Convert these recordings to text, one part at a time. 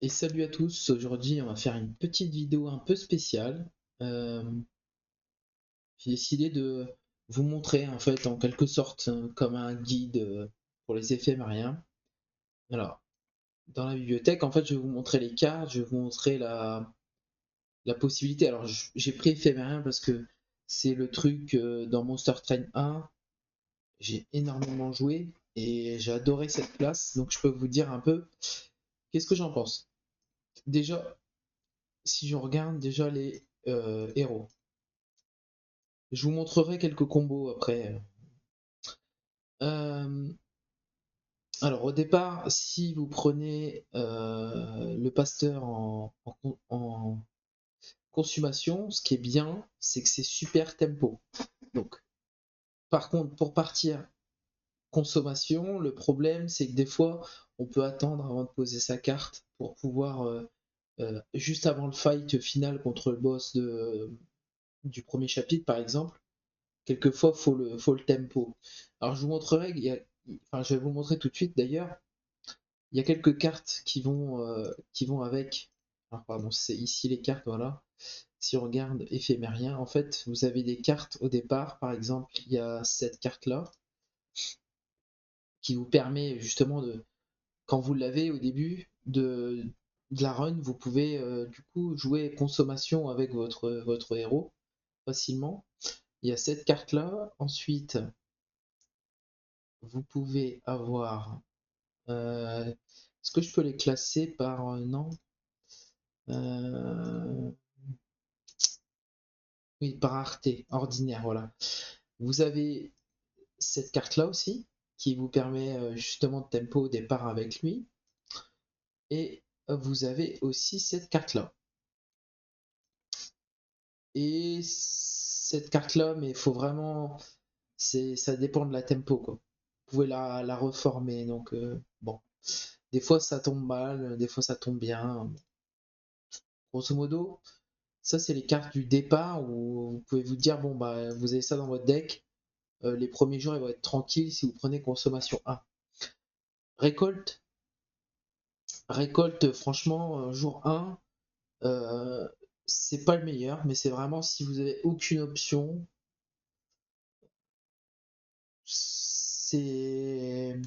Et salut à tous, aujourd'hui on va faire une petite vidéo un peu spéciale. Euh, j'ai décidé de vous montrer en fait en quelque sorte comme un guide pour les éphémériens. Alors, dans la bibliothèque en fait je vais vous montrer les cartes, je vais vous montrer la possibilité. Alors j'ai pris éphémérien parce que c'est le truc dans Monster Train 1, j'ai énormément joué et j'ai adoré cette classe, donc je peux vous dire un peu qu'est-ce que j'en pense. Déjà, si je regarde déjà les héros. Je vous montrerai quelques combos après. Euh, alors au départ, si vous prenez le pasteur en consommation, ce qui est bien, c'est que c'est super tempo. Donc, par contre, pour partir consommation, le problème, c'est que des fois, on peut attendre avant de poser sa carte pour pouvoir, juste avant le fight final contre le boss du premier chapitre, par exemple, quelquefois, faut le tempo. Alors, je vous montrerai, enfin, je vais vous montrer tout de suite d'ailleurs, il y a quelques cartes qui vont avec. Alors, pardon, c'est ici les cartes, voilà. Si on regarde éphémérien, en fait, vous avez des cartes au départ, par exemple, il y a cette carte-là, qui vous permet justement de, quand vous l'avez au début de la run, vous pouvez du coup jouer consommation avec votre héros facilement. Il y a cette carte-là. Ensuite, vous pouvez avoir. Est-ce que je peux les classer par non? Euh, oui, par rareté, ordinaire, voilà. Vous avez cette carte-là aussi, qui vous permet justement de tempo au départ avec lui. Et vous avez aussi cette carte-là. Et cette carte-là, mais il faut vraiment. Ça dépend de la tempo, quoi. Vous pouvez la reformer, donc bon. Des fois ça tombe mal, des fois ça tombe bien. Grosso modo, ça, c'est les cartes du départ où vous pouvez vous dire, bon, bah, vous avez ça dans votre deck. Les premiers jours, ils vont être tranquilles si vous prenez consommation 1. Récolte, récolte, franchement, jour 1, euh, c'est pas le meilleur, mais c'est vraiment si vous avez aucune option, c'est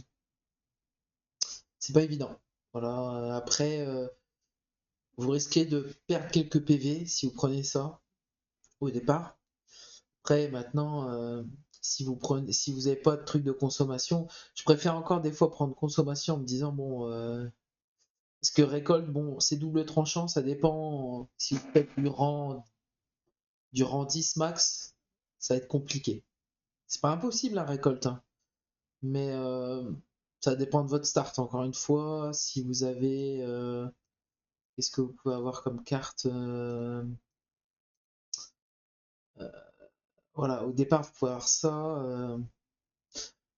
c'est pas évident. Voilà, après, vous risquez de perdre quelques PV si vous prenez ça au départ. Après, maintenant, si vous n'avez pas de truc de consommation, je préfère encore des fois prendre consommation en me disant bon, parce que récolte, bon, c'est double tranchant, ça dépend. Si vous faites du rang 10 max, ça va être compliqué. C'est pas impossible la récolte, hein, mais ça dépend de votre start. Encore une fois, si vous avez, qu'est-ce que vous pouvez avoir comme carte? Voilà, au départ, vous pouvez avoir ça.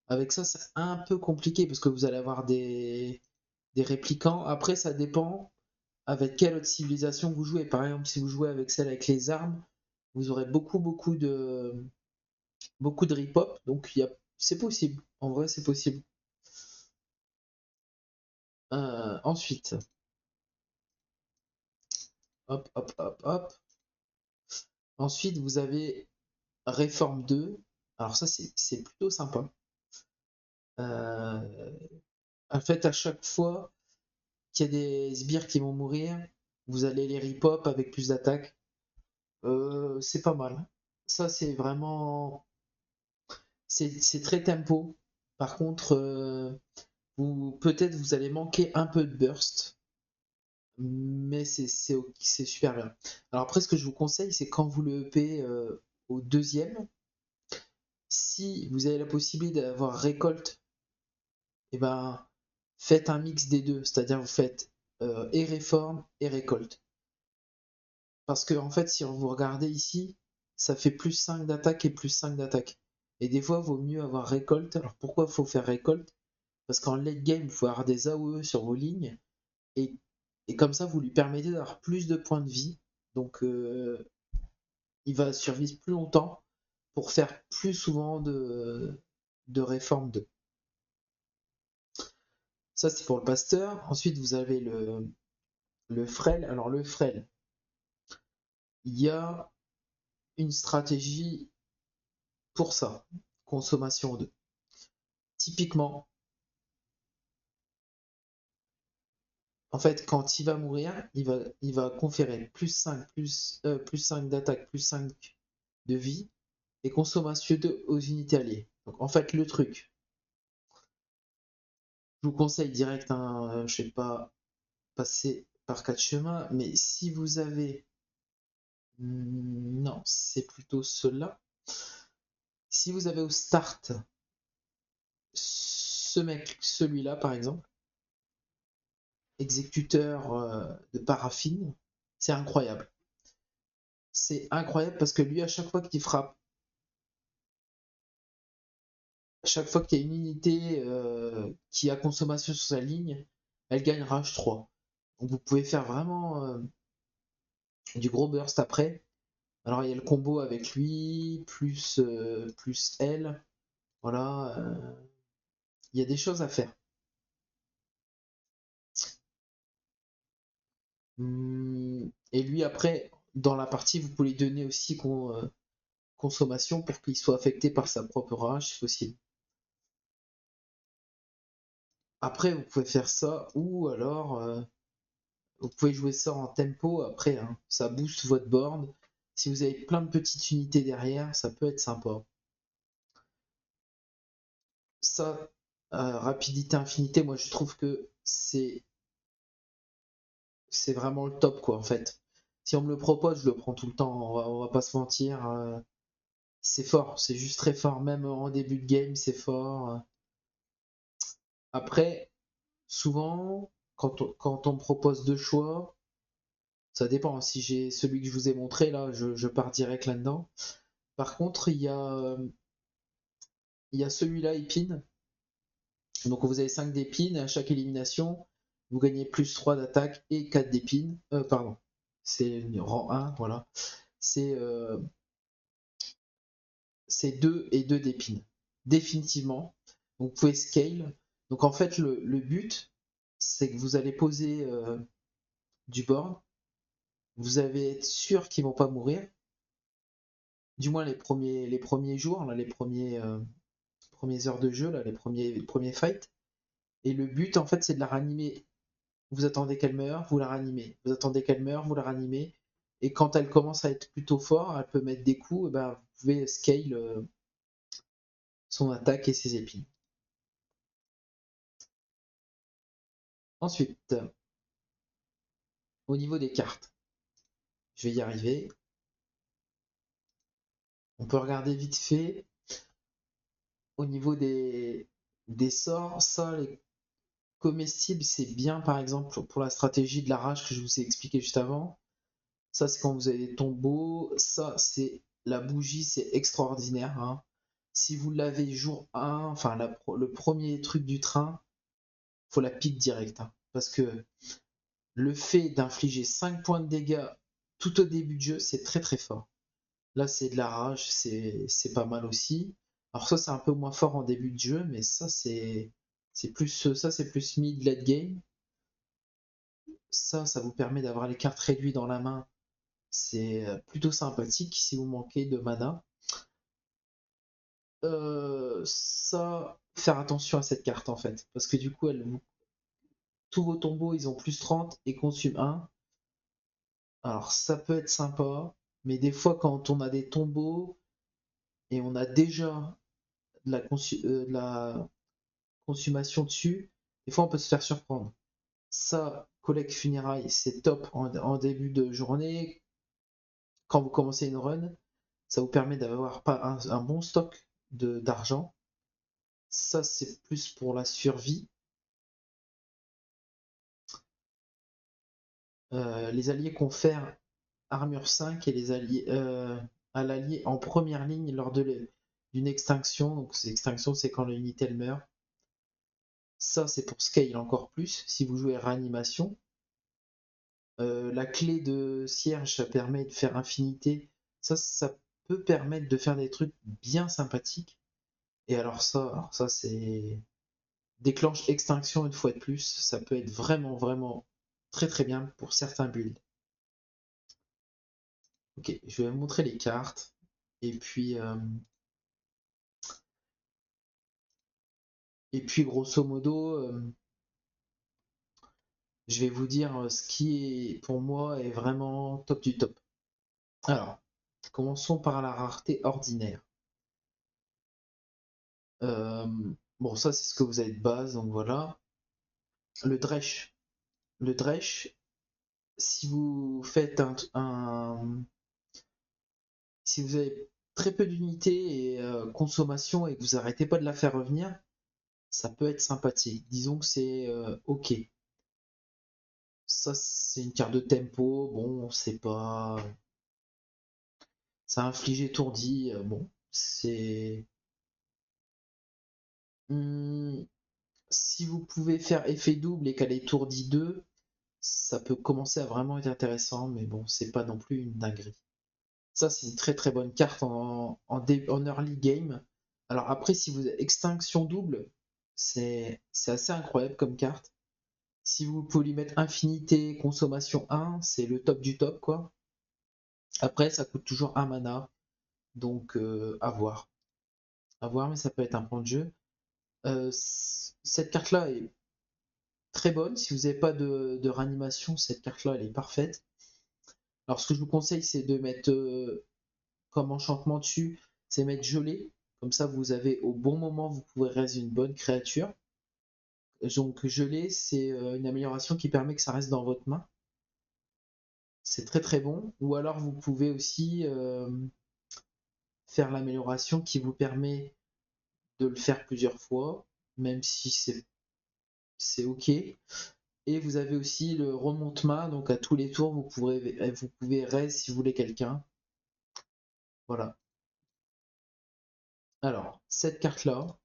Avec ça, c'est un peu compliqué parce que vous allez avoir des répliquants. Après, ça dépend avec quelle autre civilisation vous jouez. Par exemple, si vous jouez avec celle avec les armes, vous aurez beaucoup de rip-hop. Donc, c'est possible. En vrai, c'est possible. Ensuite, hop, hop, hop, hop. Ensuite, vous avez Réforme 2. Alors ça, c'est plutôt sympa. Euh, En fait, à chaque fois qu'il y a des sbires qui vont mourir, vous allez les rip-hop avec plus d'attaque. C'est pas mal. Ça, c'est vraiment. C'est très tempo. Par contre, peut-être vous allez manquer un peu de burst, mais c'est super bien. Alors après, ce que je vous conseille, c'est quand vous le EP au deuxième, si vous avez la possibilité d'avoir récolte, et ben faites un mix des deux, c'est-à-dire vous faites et réforme et récolte. Parce que en fait, si vous regardez ici, ça fait plus 5 d'attaque et plus 5 d'attaque. Et des fois, il vaut mieux avoir récolte. Alors pourquoi il faut faire récolte? Parce qu'en late game, il faut avoir des AOE sur vos lignes. Et, et comme ça, vous lui permettez d'avoir plus de points de vie. Donc il va survivre plus longtemps pour faire plus souvent de réforme 2. Ça, c'est pour le pasteur. Ensuite, vous avez Le frêle, alors le frêle, il y a une stratégie pour ça, consommation 2. Typiquement, en fait, quand il va mourir, il va conférer +5, plus 5 d'attaque, plus 5 de vie, et consommation 2 aux unités alliées. Donc en fait, le truc, je vous conseille direct, hein, je ne vais pas passer par quatre chemins, mais si vous avez... Non, c'est plutôt cela. Si vous avez au start ce mec, celui-là par exemple, exécuteur de paraffine, c'est incroyable. C'est incroyable parce que lui, à chaque fois qu'il frappe, à chaque fois qu'il y a une unité qui a consommation sur sa ligne, elle gagne rage 3. Donc vous pouvez faire vraiment du gros burst après. Alors il y a le combo avec lui, plus elle. Voilà, il y a des choses à faire. Et lui après, dans la partie, vous pouvez lui donner aussi consommation pour qu'il soit affecté par sa propre rage si possible. Après, vous pouvez faire ça, ou alors vous pouvez jouer ça en tempo après, hein. Ça booste votre board. Si vous avez plein de petites unités derrière, ça peut être sympa. Ça, rapidité infinité, moi je trouve que c'est vraiment le top quoi en fait. Si on me le propose, je le prends tout le temps, on va pas se mentir. C'est fort, c'est juste très fort, même en début de game, c'est fort. Après, souvent, quand on me propose deux choix, ça dépend. Si j'ai celui que je vous ai montré là, je pars direct là-dedans. Par contre, il y a celui-là, épine. Donc vous avez 5 d'épines, et à chaque élimination, vous gagnez plus 3 d'attaque et 4 d'épines. Pardon, c'est rang 1, voilà. C'est 2 et 2 d'épines. Définitivement. Donc vous pouvez scale. Donc en fait, le but, c'est que vous allez poser du board. Vous allez être sûr qu'ils vont pas mourir. Du moins les premiers jours, là, premières heures de jeu, là, les premiers fights. Et le but, en fait, c'est de la ranimer. Vous attendez qu'elle meure, vous la ranimez. Vous attendez qu'elle meure, vous la ranimez. Et quand elle commence à être plutôt fort, elle peut mettre des coups, et ben, vous pouvez scale son attaque et ses épines. Ensuite, au niveau des cartes, je vais y arriver. On peut regarder vite fait. Au niveau des sorts, ça, les comestibles, c'est bien par exemple pour la stratégie de la rage que je vous ai expliqué juste avant. Ça, c'est quand vous avez des tombeaux. Ça, c'est la bougie, c'est extraordinaire, hein. Si vous l'avez jour 1, enfin le premier truc du train, faut la pique direct, hein. Parce que le fait d'infliger 5 points de dégâts tout au début de jeu, c'est très très fort. Là, c'est de la rage, c'est pas mal aussi. Alors ça, c'est un peu moins fort en début de jeu, mais ça c'est plus mid late game. Ça vous permet d'avoir les cartes réduites dans la main. C'est plutôt sympathique si vous manquez de mana. Ça, faire attention à cette carte en fait, parce que du coup, tous vos tombeaux, ils ont plus 30 et consument 1. Alors ça peut être sympa, mais des fois quand on a des tombeaux et on a déjà de la consommation dessus, des fois on peut se faire surprendre. Ça, collecte funérailles, c'est top en début de journée. Quand vous commencez une run, ça vous permet d'avoir pas un bon stock d'argent. Ça, c'est plus pour la survie. Les alliés confèrent armure 5 et les alliés à l'allié en première ligne lors d'une extinction. Donc, extinction, c'est quand l'unité elle meurt. Ça, c'est pour scale encore plus si vous jouez réanimation. La clé de cierge, ça permet de faire infinité. Ça peut permettre de faire des trucs bien sympathiques. Et alors ça c'est déclenche extinction une fois de plus. Ça peut être vraiment, vraiment très très bien pour certains builds. Ok, je vais vous montrer les cartes. Et puis grosso modo, je vais vous dire ce qui est pour moi est vraiment top du top. Alors, commençons par la rareté ordinaire. Euh, bon, ça c'est ce que vous avez de base, donc voilà. Le Dresh. Le Dresh, si vous faites si vous avez très peu d'unités et consommation et que vous arrêtez pas de la faire revenir, ça peut être sympathique. Disons que c'est ok. Ça, c'est une carte de tempo. Bon, c'est pas. Ça inflige étourdi. Bon, c'est. Hmm, si vous pouvez faire effet double et qu'elle étourdit 2, ça peut commencer à vraiment être intéressant, mais bon, c'est pas non plus une dinguerie. Ça, c'est une très très bonne carte en early game. Alors après, si vous avez extinction double, c'est assez incroyable comme carte. Si vous pouvez lui mettre infinité, consommation 1, c'est le top du top, quoi. Après, ça coûte toujours un mana, donc à voir. À voir, mais ça peut être un point de jeu. Cette carte-là est très bonne. Si vous n'avez pas de réanimation, cette carte-là, elle est parfaite. Alors, ce que je vous conseille, c'est de mettre comme enchantement dessus, c'est mettre gelé. Comme ça, vous avez au bon moment, vous pouvez raiser une bonne créature. Donc, gelé, c'est une amélioration qui permet que ça reste dans votre main. C'est très très bon. Ou alors, vous pouvez aussi faire l'amélioration qui vous permet de le faire plusieurs fois, même si c'est ok. Et vous avez aussi le remonte-main, donc à tous les tours, vous pouvez raise si vous voulez quelqu'un. Voilà. Alors, cette carte-là,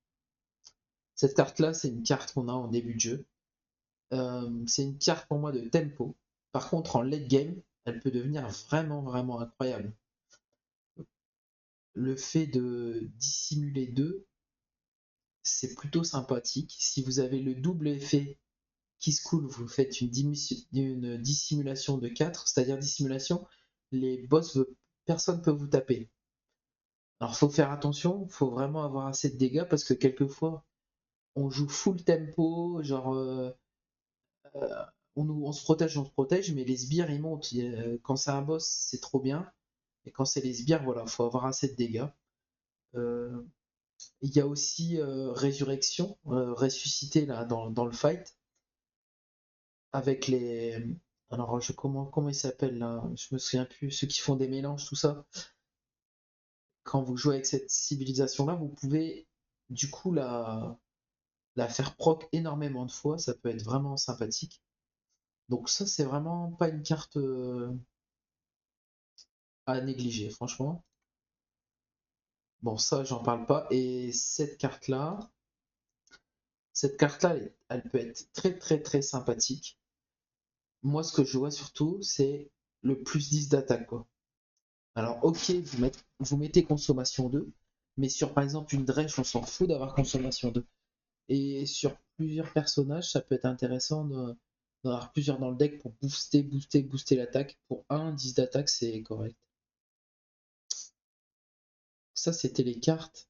c'est une carte qu'on a en début de jeu. C'est une carte pour moi de tempo. Par contre, en late game, elle peut devenir vraiment, vraiment incroyable. Le fait de dissimuler 2, c'est plutôt sympathique. Si vous avez le double effet qui se coule, vous faites une dissimulation de 4, c'est-à-dire dissimulation, les boss, personne ne peut vous taper. Alors faut faire attention, faut vraiment avoir assez de dégâts parce que quelquefois on joue full tempo, genre on se protège, mais les sbires ils montent. Quand c'est un boss, c'est trop bien, et quand c'est les sbires, voilà, faut avoir assez de dégâts. Euh, Il y a aussi résurrection, ressuscité là dans le fight avec les. Alors comment ils s'appellent là? Je me souviens plus. Ceux qui font des mélanges, tout ça. Quand vous jouez avec cette civilisation là, vous pouvez du coup la faire proc énormément de fois, ça peut être vraiment sympathique. Donc ça, c'est vraiment pas une carte à négliger, franchement. Bon, ça, j'en parle pas. Et cette carte-là, elle peut être très très très sympathique. Moi, ce que je vois surtout, c'est le plus 10 d'attaque, quoi. Alors, ok, vous mettez consommation 2, mais sur par exemple une Dredge, on s'en fout d'avoir consommation 2. Et sur plusieurs personnages, ça peut être intéressant d'en avoir plusieurs dans le deck pour booster l'attaque. Pour 10 d'attaque, c'est correct. Ça, c'était les cartes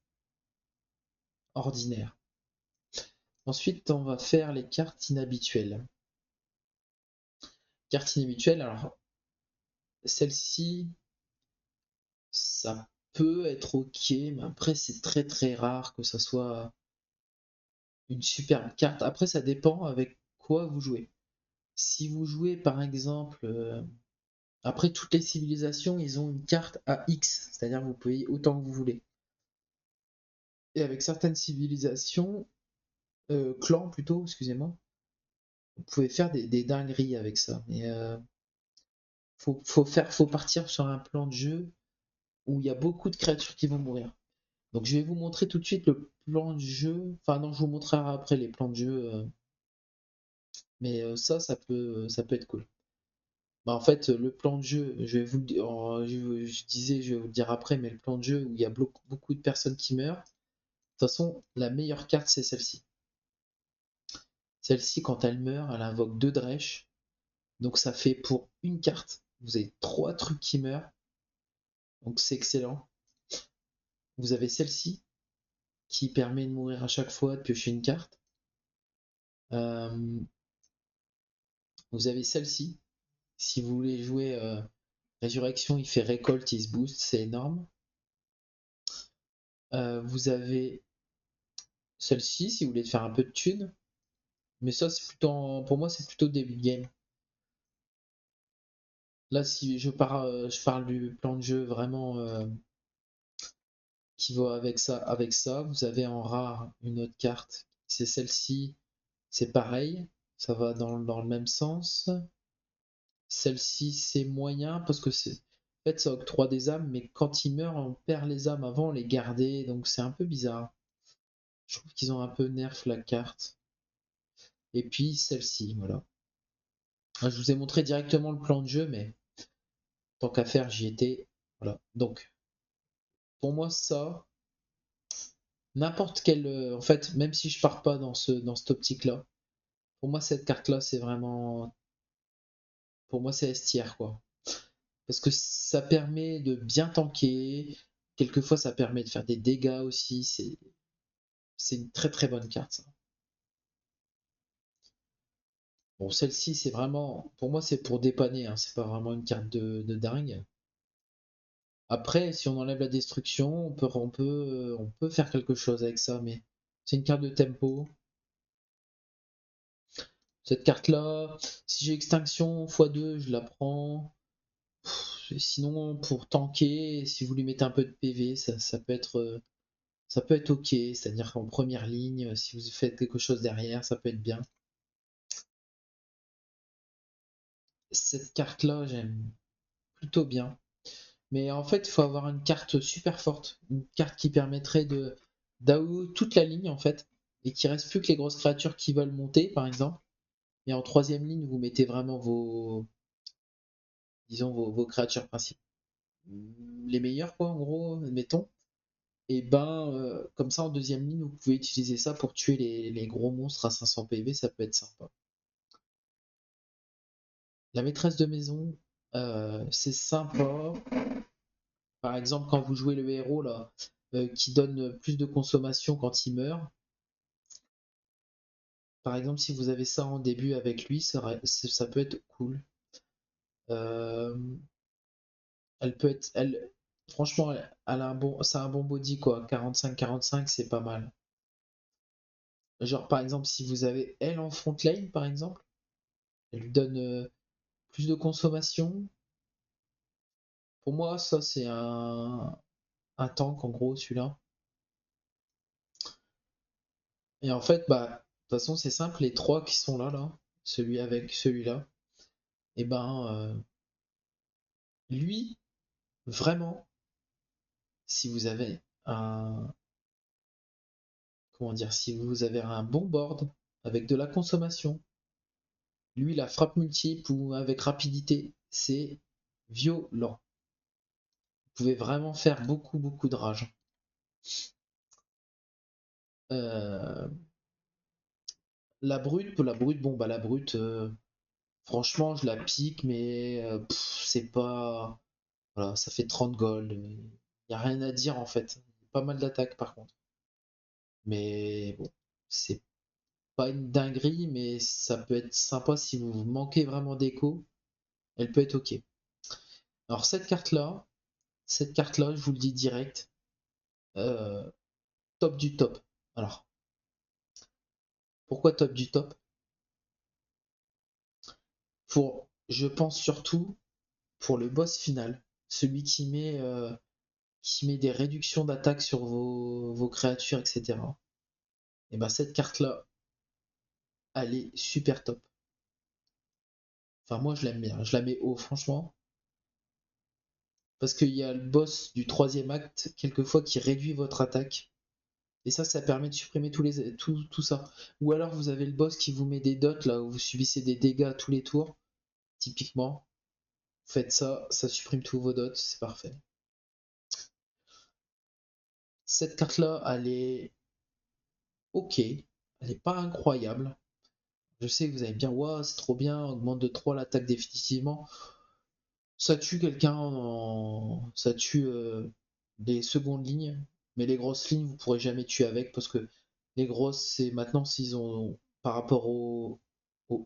ordinaires. Ensuite, on va faire les cartes inhabituelles. Cartes inhabituelles, alors, celle-ci, ça peut être ok, mais après, c'est très très rare que ça soit une superbe carte. Après, ça dépend avec quoi vous jouez. Si vous jouez, par exemple, après, toutes les civilisations, ils ont une carte à X, c'est-à-dire que vous pouvez autant que vous voulez. Et avec certaines civilisations, clans plutôt, excusez-moi, vous pouvez faire des dingueries avec ça. Mais faut partir sur un plan de jeu où il y a beaucoup de créatures qui vont mourir. Donc je vais vous montrer tout de suite le plan de jeu. Enfin non, je vous montrerai après les plans de jeu. Mais ça peut être cool. Bah, en fait, le plan de jeu, je vais vous le dire, je disais, je vais vous le dire après, mais le plan de jeu où il y a beaucoup de personnes qui meurent, de toute façon, la meilleure carte, c'est celle-ci. Celle-ci, quand elle meurt, elle invoque 2 Dresh. Donc ça fait pour une carte, vous avez 3 trucs qui meurent, donc c'est excellent. Vous avez celle-ci, qui permet de mourir à chaque fois, de piocher une carte. Vous avez celle-ci, si vous voulez jouer Résurrection, il fait récolte, il se boost, c'est énorme. Vous avez celle-ci, si vous voulez faire un peu de thune. Mais ça, c'est plutôt, pour moi, c'est plutôt début de game. Là, si je parle du plan de jeu vraiment qui va avec ça, vous avez en rare une autre carte. C'est celle-ci, c'est pareil, ça va dans le même sens. Celle-ci, c'est moyen parce que c'est. En fait, ça octroie des âmes, mais quand il meurt, on perd les âmes avant, on les gardait, donc c'est un peu bizarre. Je trouve qu'ils ont un peu nerf la carte. Et puis celle-ci, voilà. Je vous ai montré directement le plan de jeu, mais tant qu'à faire, j'y étais. Voilà. Donc, pour moi, ça, n'importe quelle. En fait, même si je pars pas dans cette optique-là, pour moi, cette carte-là, c'est vraiment. Pour moi, c'est S tier, quoi. Parce que ça permet de bien tanker. Quelquefois, ça permet de faire des dégâts aussi. C'est une très très bonne carte, ça. Bon, celle-ci, c'est vraiment. Pour moi, c'est pour dépanner, hein. C'est pas vraiment une carte de dingue. Après, si on enlève la destruction, on peut faire quelque chose avec ça, mais c'est une carte de tempo. Cette carte-là, si j'ai extinction x2, je la prends. Sinon, pour tanker, si vous lui mettez un peu de PV, ça peut être ok. C'est-à-dire qu'en première ligne, si vous faites quelque chose derrière, ça peut être bien. Cette carte-là, j'aime plutôt bien. Mais en fait, il faut avoir une carte super forte. Une carte qui permettrait de d'AO toute la ligne, en fait. Et qui reste plus que les grosses créatures qui veulent monter, par exemple. Et en troisième ligne, vous mettez vraiment disons, vos créatures principales. Les meilleures, quoi, en gros, admettons. Et ben, comme ça, en deuxième ligne, vous pouvez utiliser ça pour tuer les gros monstres à 500 PV, ça peut être sympa. La maîtresse de maison, c'est sympa. Par exemple, quand vous jouez le héros, là, qui donne plus de consommation quand il meurt. Par exemple, si vous avez ça en début avec lui, ça peut être cool. Euh, Elle peut être. Franchement, elle a c'est un bon body quoi. 45-45, c'est pas mal. Genre, par exemple, si vous avez elle en front lane, par exemple, elle lui donne plus de consommation. Pour moi, ça, c'est un tank en gros, celui-là. Et en fait, bah, de toute façon, c'est simple, les trois qui sont là, celui avec celui-là, et ben, lui, vraiment, si vous avez un. Comment dire, si vous avez un bon board avec de la consommation, lui, la frappe multiple ou avec rapidité, c'est violent. Vous pouvez vraiment faire beaucoup, beaucoup de rage. Euh, bon, bah la brute, franchement, je la pique, mais c'est pas. Voilà, ça fait 30 gold. Il n'y a rien à dire en fait. Pas mal d'attaques par contre. Mais bon, c'est pas une dinguerie, mais ça peut être sympa si vous manquez vraiment d'écho. Elle peut être ok. Alors cette carte-là, je vous le dis direct, euh, top du top. Alors, pourquoi top du top? Je pense surtout pour le boss final, celui qui met des réductions d'attaque sur vos créatures, etc. Et ben cette carte-là, elle est super top. Enfin, moi je l'aime bien, je la mets haut, franchement. Parce qu'il y a le boss du troisième acte, quelquefois, qui réduit votre attaque. Et ça permet de supprimer tout ça. Ou alors vous avez le boss qui vous met des dots là où vous subissez des dégâts à tous les tours. Typiquement, faites ça, ça supprime tous vos dots, c'est parfait. Cette carte là, elle est ok, elle est pas incroyable. Je sais que vous allez me dire, ouais, c'est trop bien, augmente de 3 l'attaque définitivement. Ça tue quelqu'un, ça tue les secondes lignes, mais les grosses lignes, vous pourrez jamais tuer avec parce que les grosses, c'est maintenant s'ils ont par rapport au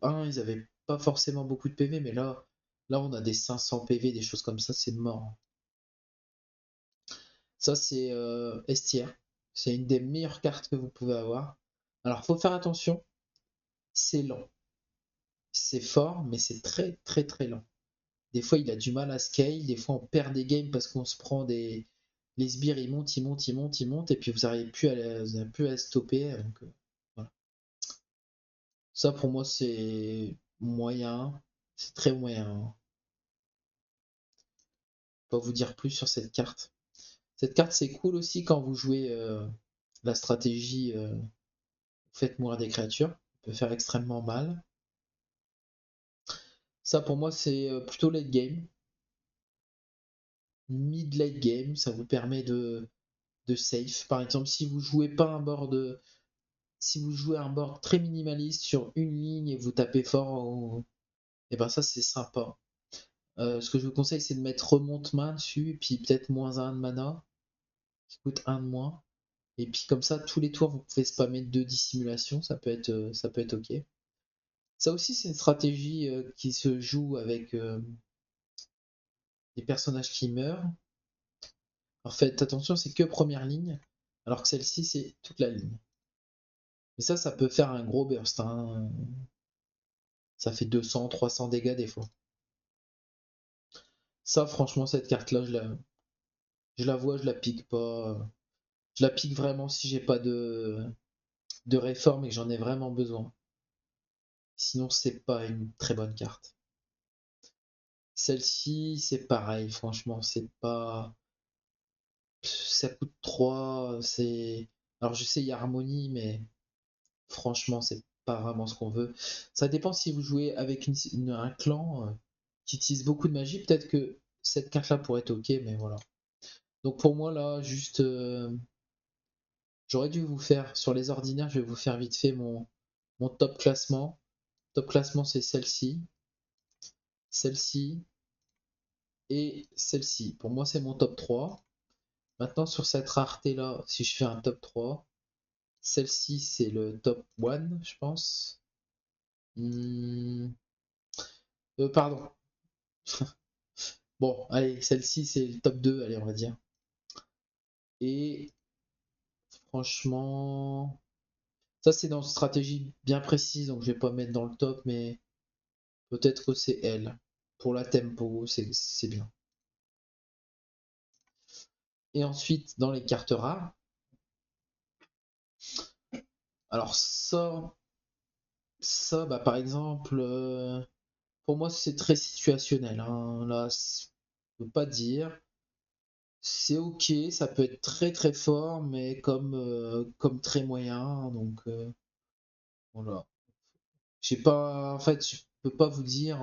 1, ils avaient pas forcément beaucoup de PV, mais là on a des 500 PV, des choses comme ça, c'est mort. Ça c'est Estière, c'est une des meilleures cartes que vous pouvez avoir. Alors faut faire attention, c'est lent, c'est fort, mais c'est très très très lent. Des fois, il a du mal à scale. Des fois, on perd des games parce qu'on se prend des. Les sbires, ils montent, ils montent, ils montent, ils montent, et puis vous n'arrivez plus plus à stopper. Donc, voilà. Ça, pour moi, c'est moyen. C'est très moyen. Je peux pas vous dire plus sur cette carte. Cette carte, c'est cool aussi quand vous jouez la stratégie faites mourir des créatures. Ça peut faire extrêmement mal. Ça, pour moi, c'est plutôt late game. Mid-late game, ça vous permet de safe. Par exemple, si vous jouez pas un board. Si vous jouez un board très minimaliste sur une ligne et vous tapez fort, et ben ça c'est sympa. Ce que je vous conseille c'est de mettre remonte main dessus, et puis peut-être moins un de mana, qui coûte un de moins. Et puis comme ça, tous les tours vous pouvez spammer 2 dissimulations, ça peut être ok. Ça aussi c'est une stratégie qui se joue avec des personnages qui meurent. En fait, attention, c'est que première ligne, alors que celle-ci c'est toute la ligne. Mais ça peut faire un gros burst, hein. Ça fait 200, 300 dégâts des fois. Ça, franchement, cette carte-là, je la vois, je la pique pas. Je la pique vraiment si j'ai pas de réforme et que j'en ai vraiment besoin. Sinon, c'est pas une très bonne carte. Celle-ci, c'est pareil, franchement, c'est pas. Ça coûte 3, c'est. Alors, je sais, il y a Harmonie, mais franchement, c'est pas vraiment ce qu'on veut. Ça dépend si vous jouez avec un clan qui utilise beaucoup de magie. Peut-être que cette carte-là pourrait être ok, mais voilà. Donc, pour moi, là, juste. J'aurais dû vous faire, sur les ordinaires, je vais vous faire vite fait mon top classement. Top classement, c'est celle-ci et celle-ci. Pour moi, c'est mon top 3. Maintenant, sur cette rareté-là, si je fais un top 3, celle-ci, c'est le top 1, je pense. Hmm, pardon. Bon, allez, celle-ci, c'est le top 2, allez, on va dire. Et franchement, ça, c'est dans une stratégie bien précise, donc je vais pas mettre dans le top, mais peut-être que c'est elle. Pour la tempo, c'est bien. Et ensuite, dans les cartes rares, alors ça bah, par exemple, pour moi, c'est très situationnel, hein. Là, je peux pas dire. C'est ok, ça peut être très très fort, mais comme très moyen. Donc voilà. J'ai pas, en fait, je peux pas vous dire.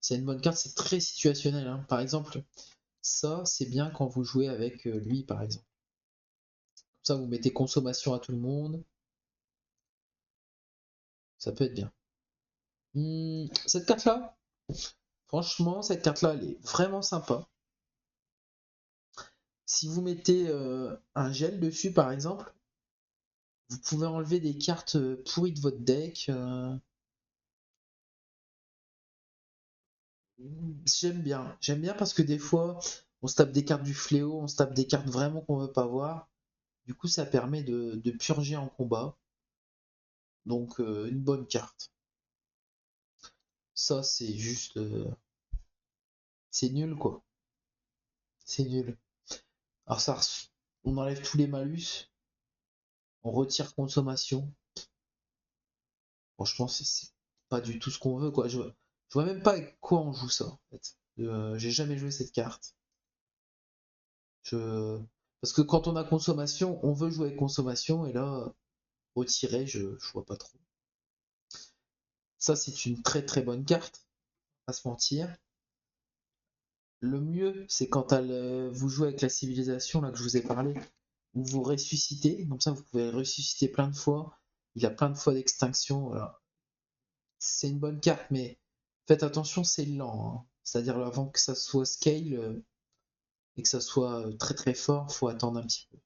C'est une bonne carte, c'est très situationnel, hein. Par exemple, ça, c'est bien quand vous jouez avec lui, par exemple. Comme ça, vous mettez consommation à tout le monde. Ça peut être bien. Cette carte-là, franchement, cette carte-là, elle est vraiment sympa. Si vous mettez un gel dessus, par exemple, vous pouvez enlever des cartes pourries de votre deck. J'aime bien. J'aime bien parce que des fois, on se tape des cartes du fléau, on se tape des cartes vraiment qu'on veut pas voir. Du coup, ça permet de purger en combat. Donc, une bonne carte. Ça, c'est juste. C'est nul, quoi. C'est nul. Alors, ça, on enlève tous les malus, on retire consommation. Franchement, c'est pas du tout ce qu'on veut, quoi. Je vois même pas avec quoi on joue ça, en fait. J'ai jamais joué cette carte. Je... Parce que quand on a consommation, on veut jouer avec consommation, et là, retirer, je vois pas trop. Ça, c'est une très très bonne carte, pas se mentir. Le mieux, c'est quand vous jouez avec la civilisation, là que je vous ai parlé, où vous ressuscitez, comme ça vous pouvez ressusciter plein de fois. Il a plein de fois d'extinction. Voilà. C'est une bonne carte, mais faites attention, c'est lent, hein. C'est-à-dire avant que ça soit scale et que ça soit très très fort, faut attendre un petit peu.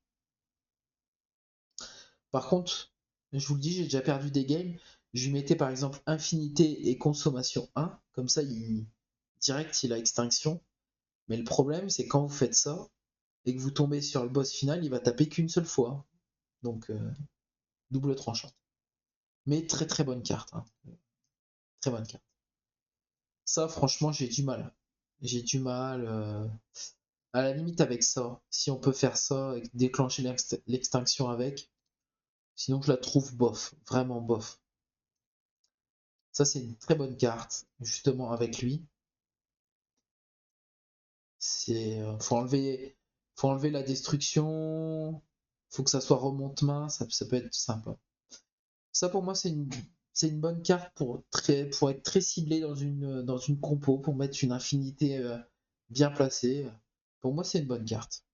Par contre, je vous le dis, j'ai déjà perdu des games. Je lui mettais par exemple infinité et consommation 1, comme ça direct il a extinction. Mais le problème c'est quand vous faites ça et que vous tombez sur le boss final, il va taper qu'une seule fois. Donc double tranchant. Mais très très bonne carte, hein. Très bonne carte. Ça franchement j'ai du mal. J'ai du mal. À la limite avec ça, si on peut faire ça et déclencher l'extinction avec, sinon je la trouve bof, vraiment bof. Ça c'est une très bonne carte, justement avec lui. C'est faut enlever la destruction, faut que ça soit remonte-main, ça peut être sympa. Ça pour moi c'est une bonne carte pour être très ciblé dans une compo, pour mettre une infinité bien placée. Pour moi c'est une bonne carte.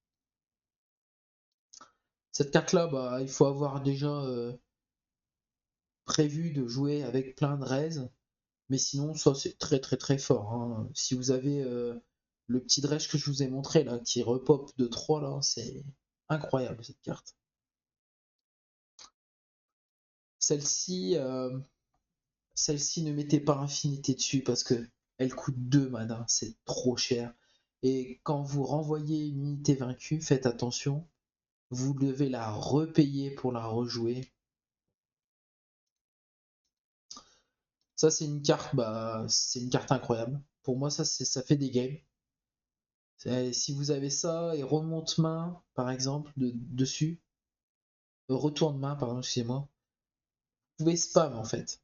Cette carte là, bah, il faut avoir déjà prévu de jouer avec plein de raises, mais sinon ça c'est très très très fort, hein. Si vous avez le petit dredge que je vous ai montré là, qui repop de 3 là, c'est incroyable cette carte. Celle-ci, celle-ci ne mettez pas infinité dessus parce que elle coûte 2 mana, c'est trop cher. Et quand vous renvoyez une unité vaincue, faites attention, vous devez la repayer pour la rejouer. Ça c'est une carte, bah c'est une carte incroyable. Pour moi ça fait des games. Si vous avez ça et remonte main par exemple dessus, retourne main pardon excusez-moi, vous pouvez spam en fait.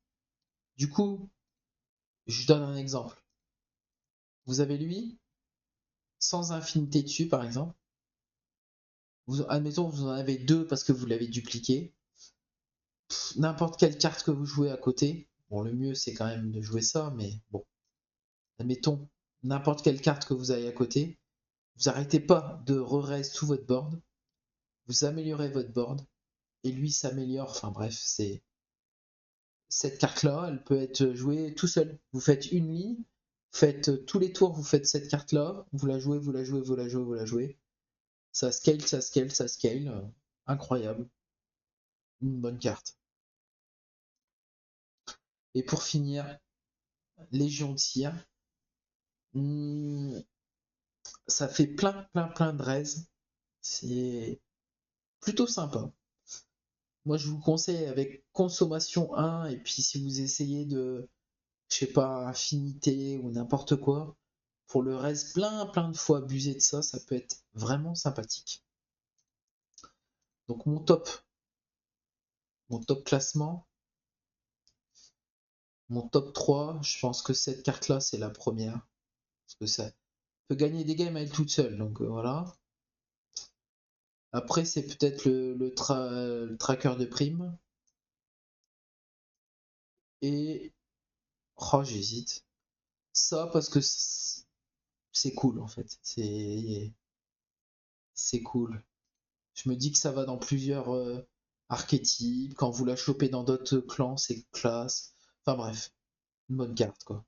Du coup, je donne un exemple. Vous avez lui, sans infinité dessus par exemple. Admettons vous en avez deux parce que vous l'avez dupliqué. N'importe quelle carte que vous jouez à côté, bon le mieux c'est quand même de jouer ça, mais bon, admettons n'importe quelle carte que vous avez à côté, vous arrêtez pas de re-raise tout votre board, vous améliorez votre board, et lui s'améliore, enfin bref, c'est cette carte-là, elle peut être jouée tout seul. Vous faites une ligne, faites tous les tours, vous faites cette carte-là, vous la jouez, vous la jouez, vous la jouez, vous la jouez. Ça scale, ça scale, ça scale. Incroyable. Une bonne carte. Et pour finir, Légion de Cire. Ça fait plein de raises. C'est plutôt sympa. Moi, je vous conseille avec consommation 1, et puis si vous essayez de, je sais pas, infinité ou n'importe quoi, pour le reste, plein de fois abuser de ça, ça peut être vraiment sympathique. Donc mon top classement, mon top 3, je pense que cette carte-là, c'est la première. Parce que ça peut gagner des games à elle toute seule, donc voilà. Après, c'est peut-être le tracker de prime. Et, oh, j'hésite. Ça, parce que c'est cool, en fait. C'est cool. Je me dis que ça va dans plusieurs archétypes. Quand vous la chopez dans d'autres clans, c'est classe. Enfin bref, une bonne carte quoi.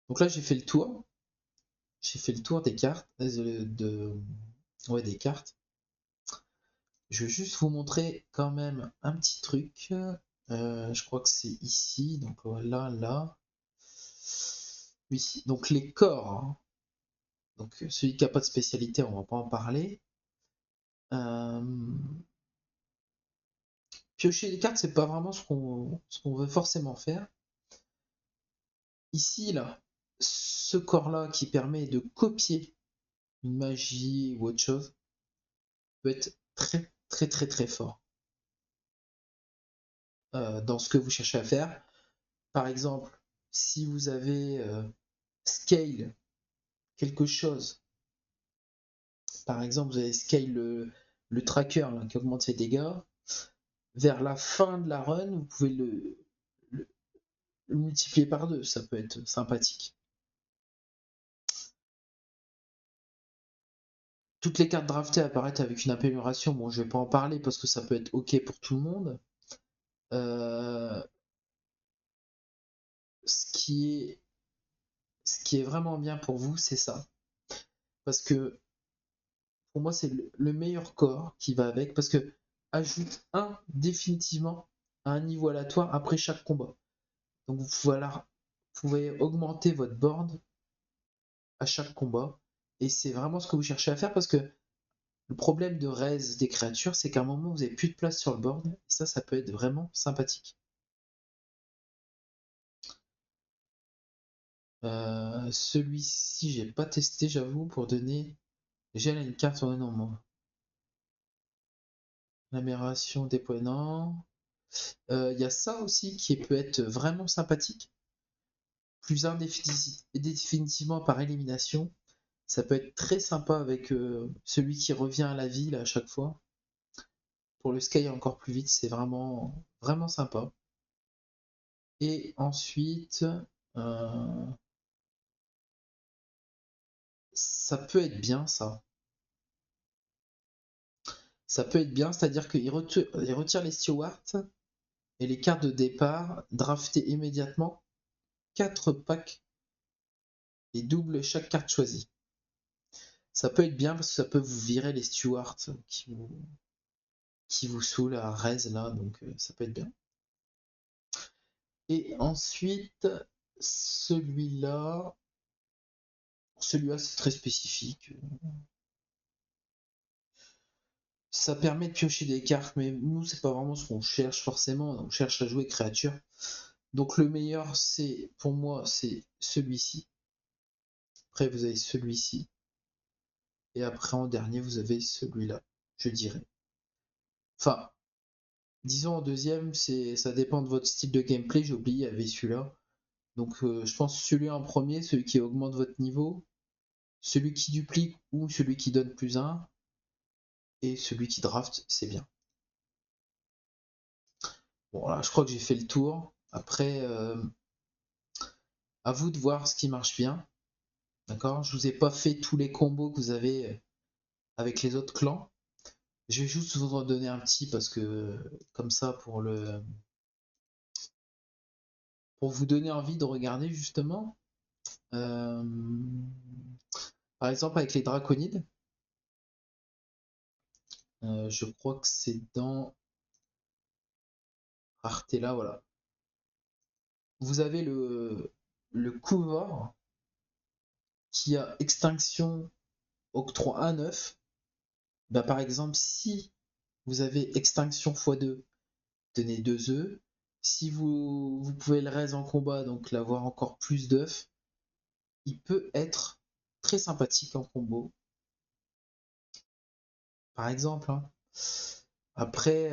Donc là j'ai fait le tour. J'ai fait le tour des cartes. Ouais, des cartes. Je vais juste vous montrer quand même un petit truc. Je crois que c'est ici. Donc voilà, là. Oui, donc les corps, hein. Donc celui qui n'a pas de spécialité, on va pas en parler. Euh, Piocher les cartes, c'est pas vraiment ce qu'on veut forcément faire. Ici, là, ce corps-là qui permet de copier une magie ou autre chose peut être très fort dans ce que vous cherchez à faire. Par exemple, si vous avez scale quelque chose, par exemple, vous avez scale le tracker là, qui augmente ses dégâts, vers la fin de la run, vous pouvez le, le multiplier par deux, ça peut être sympathique. toutes les cartes draftées apparaissent avec une amélioration. Bon, je vais pas en parler parce que ça peut être ok pour tout le monde. Euh, ce qui est vraiment bien pour vous, c'est ça. Parce que pour moi, c'est le meilleur corps qui va avec. Parce que ajoute un définitivement à un niveau aléatoire après chaque combat. Donc voilà, vous pouvez augmenter votre board à chaque combat. Et c'est vraiment ce que vous cherchez à faire parce que le problème de raise des créatures, c'est qu'à un moment, vous n'avez plus de place sur le board. Et ça peut être vraiment sympathique. Celui-ci, j'ai pas testé, j'avoue, pour donner. Déjà, elle a une carte en énorme. L'amélioration déploiement. Il y a ça aussi qui peut être vraiment sympathique. Plus définitivement par élimination. Ça peut être très sympa avec celui qui revient à la ville à chaque fois. Pour le sky encore plus vite, c'est vraiment, vraiment sympa. Et ensuite, euh, ça peut être bien ça. Ça peut être bien, c'est-à-dire qu'il retire les stewards et les cartes de départ, draftées immédiatement, 4 packs et double chaque carte choisie. Ça peut être bien parce que ça peut vous virer les stewards qui vous saoulent à raise là, donc ça peut être bien. Et ensuite, celui-là, c'est très spécifique. Ça permet de piocher des cartes, mais nous, c'est pas vraiment ce qu'on cherche forcément. On cherche à jouer créature. Donc le meilleur, c'est pour moi, c'est celui-ci. Après, vous avez celui-ci. Et après, en dernier, vous avez celui-là, je dirais. Enfin, disons en deuxième, ça dépend de votre style de gameplay. J'ai oublié, il y avait celui-là. Donc je pense celui en premier, celui qui augmente votre niveau, celui qui duplique ou celui qui donne plus 1, et celui qui draft, c'est bien. Bon là, je crois que j'ai fait le tour. Après, à vous de voir ce qui marche bien. D'accord? Je vous ai pas fait tous les combos que vous avez avec les autres clans. Je vais juste vous en donner un petit parce que comme ça pour vous donner envie de regarder justement. Euh, Par exemple avec les draconides, je crois que c'est dans Artella, voilà. Vous avez le Couvor qui a extinction octroi 1-9. Bah, par exemple, si vous avez extinction x2, tenez 2 œufs. Si vous pouvez le raise en combat, donc l'avoir encore plus d'œufs, il peut être très sympathique en combo. Par exemple. Hein. Après,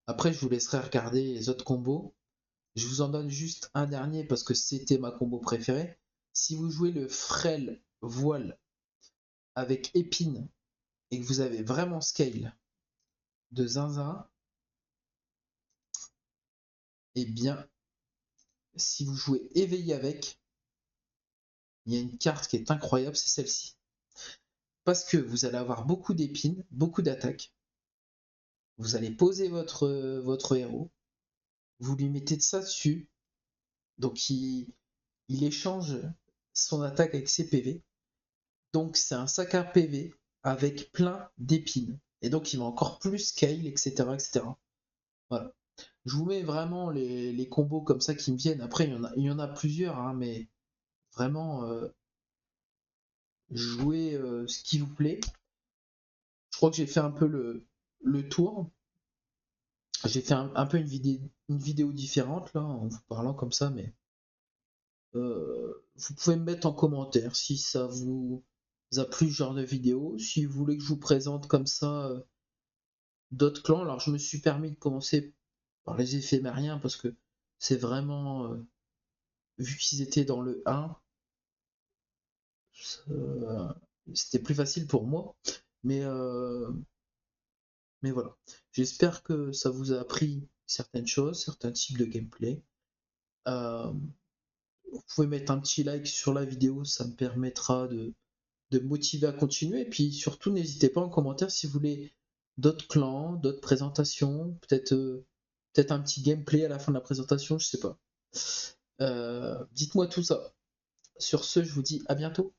après, je vous laisserai regarder les autres combos. Je vous en donne juste un dernier parce que c'était ma combo préférée. Si vous jouez le frêle voile avec épine et que vous avez vraiment scale de zinzin, eh bien, si vous jouez éveillé avec, il y a une carte qui est incroyable, c'est celle-ci. Parce que vous allez avoir beaucoup d'épines, beaucoup d'attaques. Vous allez poser votre héros, vous lui mettez de ça dessus, donc il échange son attaque avec ses PV. Donc c'est un sac à PV avec plein d'épines. Et donc il va encore plus scale, etc. etc. Voilà. Je vous mets vraiment les combos comme ça qui me viennent. Après, il y en a plusieurs, hein, mais vraiment, jouez ce qui vous plaît. Je crois que j'ai fait un peu le tour. J'ai fait un peu une vidéo différente là, en vous parlant comme ça, mais vous pouvez me mettre en commentaire si ça vous a plu ce genre de vidéo. Si vous voulez que je vous présente comme ça d'autres clans, alors je me suis permis de commencer par les éphémériens parce que c'est vraiment, vu qu'ils étaient dans le 1, euh, c'était plus facile pour moi. Mais, euh, mais voilà. J'espère que ça vous a appris certaines choses, certains types de gameplay. Euh, Vous pouvez mettre un petit like sur la vidéo, ça me permettra de me motiver à continuer. Et puis surtout, n'hésitez pas en commentaire si vous voulez d'autres clans, d'autres présentations, peut-être un petit gameplay à la fin de la présentation, je sais pas. Dites-moi tout ça. Sur ce, je vous dis à bientôt.